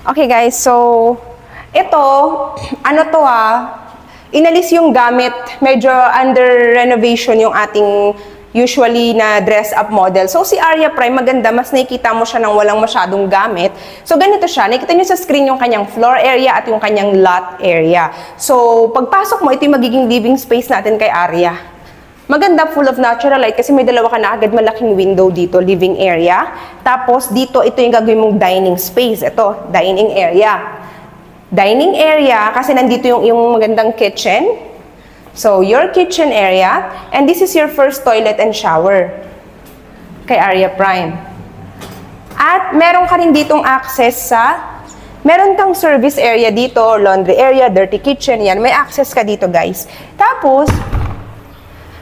Okay guys, so ito, ano to inalis yung gamit, medyo under renovation yung ating usually na dress-up model. So si Aria Prime, maganda, mas nakikita mo siya nang walang masyadong gamit. So ganito siya, nakikita nyo sa screen yung kanyang floor area at yung kanyang lot area. So pagpasok mo, ito yung magiging living space natin kay Aria. Maganda, full of natural light kasi may dalawa ka na agad malaking window dito, living area. Tapos dito, ito yung gagawin mong dining space. Ito, dining area. Dining area, kasi nandito yung magandang kitchen. So, your kitchen area. And this is your first toilet and shower kay Aria Prime. At meron ka rin ditong access sa, meron kang service area dito, laundry area, dirty kitchen, yan. May access ka dito, guys. Tapos,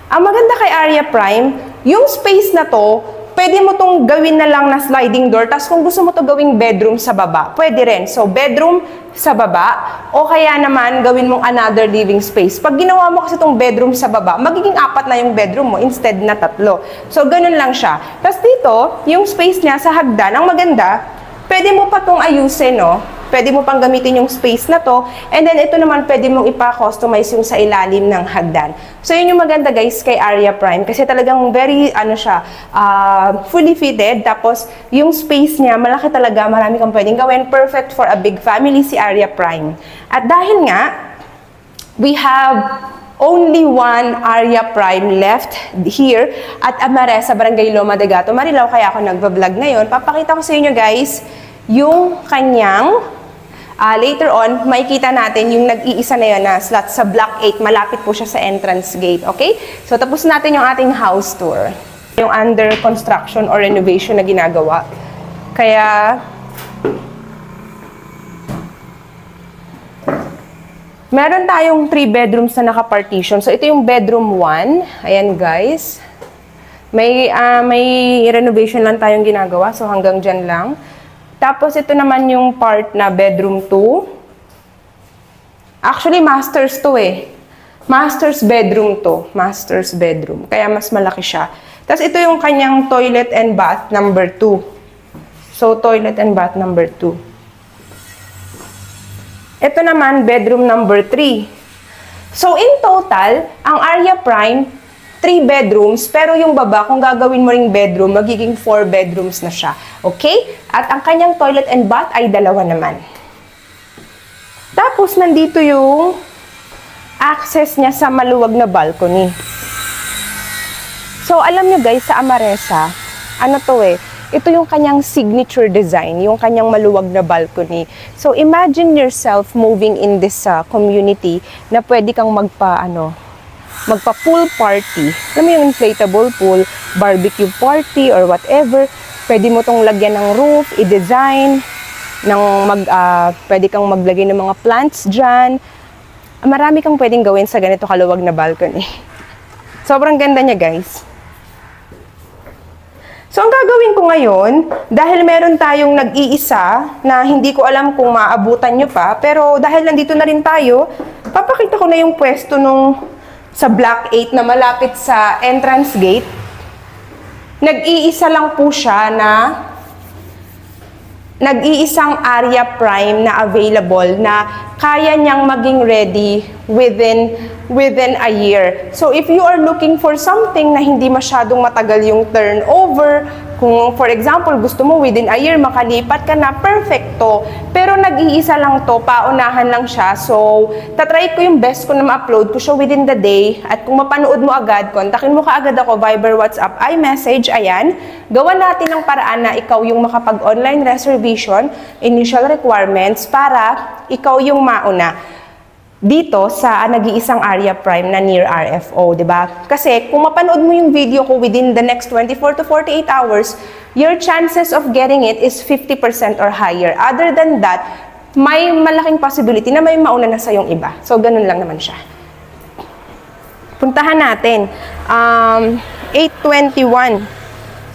ang maganda kay Aria Prime, yung space na to, pwede mo tong gawin na lang na sliding door. Tapos kung gusto mo to gawing bedroom sa baba, pwede rin. So, bedroom sa baba, o kaya naman gawin mong another living space. Pag ginawa mo kasi tong bedroom sa baba, magiging 4 na yung bedroom mo instead na 3. So, ganun lang siya. Tapos dito, yung space niya sa hagdan, ang maganda, pwede mo pa tong ayusin, no? Pwede mo pang gamitin yung space na to. And then, ito naman, pwede mong ipa-customize yung sa ilalim ng hagdan. So, yun yung maganda, guys, kay Aria Prime. Kasi talagang very, fully fitted. Tapos, yung space niya, malaki talaga. Marami kang pwedeng gawin. Perfect for a big family, si Aria Prime. At dahil nga, we have only one Aria Prime left here at Amaresa, Barangay Loma de Gato, Marilao. Kaya ako nagva-vlog ngayon. Papakita ko sa inyo, guys, yung kanyang later on, makikita natin yung nag-iisa na yun na slot sa Block 8. Malapit po siya sa entrance gate. Okay? So, tapos natin yung ating house tour. Yung under construction or renovation na ginagawa. Kaya, meron tayong 3 bedrooms na naka-partition. So, ito yung bedroom 1. Ayan, guys. May renovation lang tayong ginagawa. So, hanggang dyan lang. Tapos, ito naman yung part na bedroom 2. Actually, master's to eh. Master's bedroom to. Master's bedroom. Kaya mas malaki siya. Tapos, ito yung kanyang toilet and bath number 2. So, toilet and bath number 2. Ito naman, bedroom number 3. So, in total, ang Aria Prime, 3 bedrooms, pero yung baba, kung gagawin mo ring bedroom, magiging 4 bedrooms na siya. Okay? At ang kanyang toilet and bath ay 2 naman. Tapos, nandito yung access niya sa maluwag na balcony. So, alam nyo guys, sa Amaresa, ano to eh, ito yung kanyang signature design, yung kanyang maluwag na balcony. So, imagine yourself moving in this community na pwede kang magpa-pool party. Alam mo yung inflatable pool, barbecue party, or whatever. Pwede mo tong lagyan ng roof, i-design, pwede kang maglagay ng mga plants dyan. Marami kang pwedeng gawin sa ganito kaluwag na balcony. Sobrang ganda niya, guys. So, ang gagawin ko ngayon, dahil meron tayong nag-iisa na hindi ko alam kung maabutan nyo pa, pero dahil nandito na rin tayo, papakita ko na yung pwesto sa Block 8 na malapit sa entrance gate. Nag-iisa lang po siya na nag-iisang Aria Prime na available na kaya niyang maging ready within a year. So, if you are looking for something na hindi masyadong matagal yung turnover, kung for example, gusto mo within a year makalipat ka na, perfecto. Pero nag-iisa lang to, paunahan lang siya. So, tatry ko yung best ko na ma-upload ko siya within the day. At kung mapanood mo agad, kontakin mo kaagad ako, Viber, WhatsApp, iMessage, ayan. Gawan natin ng paraan na ikaw yung makapag-online reservation, initial requirements, para ikaw yung mauna dito sa nag-iisang Aria Prime na near RFO, 'di ba? Kasi kung mapanood mo yung video ko within the next 24 to 48 hours, your chances of getting it is 50% or higher. Other than that, may malaking possibility na may mauna na sa yung iba. So, ganun lang naman siya. Puntahan natin. 8:21.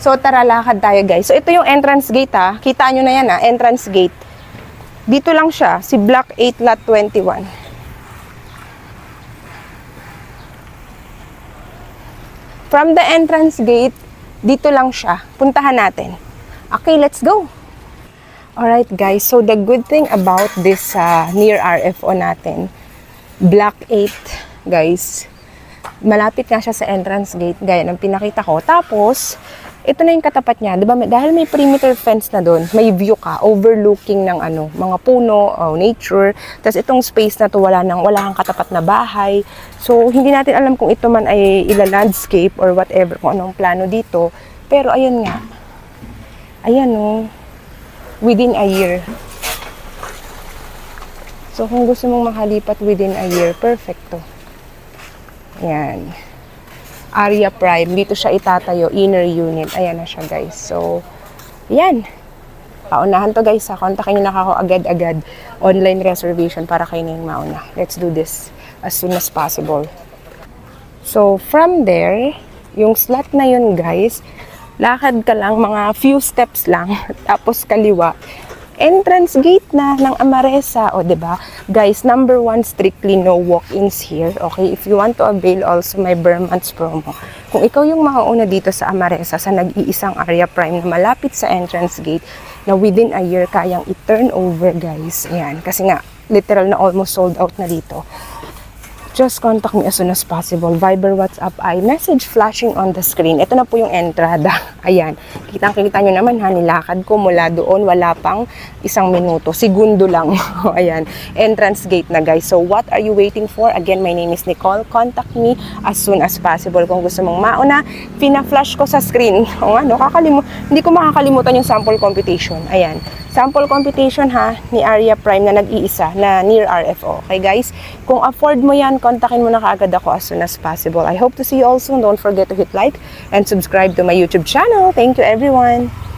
So, tara, lakad tayo, guys. So, ito yung entrance gate, ha. Kita nyo na yan, ha. Entrance gate. Dito lang siya, si Block 8, Lot 21. From the entrance gate, dito lang siya. Puntahan natin. Okay, let's go. Alright guys, so the good thing about this near RFO natin, Block 8 guys, malapit nga siya sa entrance gate, gaya ng pinakita ko. Tapos, ito na yung katapat niya, 'di ba? Dahil may perimeter fence na doon, may view ka overlooking ng mga puno, nature. Tapos itong space na to wala kang katapat na bahay. So hindi natin alam kung ito man ay ila-landscape or whatever, kung anong plano dito. Pero ayan nga. Ayan within a year. So kung gusto mong makalipat within a year, perfecto. Ayan. Aria Prime, dito siya itatayo, inner unit. Ayan na siya guys. So, yan. Paunahan to guys ha. Kontakin nyo na ako agad-agad. Online reservation para kayo na yung mauna. Let's do this as soon as possible. So, from there, yung slot na yun guys, lakad ka lang, mga few steps lang, tapos kaliwa. Entrance gate na ng Amaresa. O, diba? Guys, number 1, strictly no walk-ins here. Okay? If you want to avail also my Bare Months promo. Kung ikaw yung makauna dito sa Amaresa, sa nag-iisang Aria Prime na malapit sa entrance gate, na within a year kayang i-turn over, guys. Ayan. Kasi nga, literal na almost sold out na dito. Just contact me as soon as possible. Viber, WhatsApp, iMessage flashing on the screen. Ito na po yung entrada. Ayan. Kitang-kita nyo naman ha, nilakad ko mula doon. Wala pang 1 minuto. Segundo lang. Ayan. Entrance gate na guys. So what are you waiting for? Again, my name is Nicole. Contact me as soon as possible. Kung gusto mong mauna, pina-flash ko sa screen. O ano, hindi ko makakalimutan yung sample computation. Ayan. Sample computation ha, ni Aria Prime na nag-iisa, na near RFO. Okay guys? Kung afford mo yan, kontakin mo na kaagad ako as soon as possible. I hope to see you all soon. Don't forget to hit like and subscribe to my YouTube channel. Thank you everyone!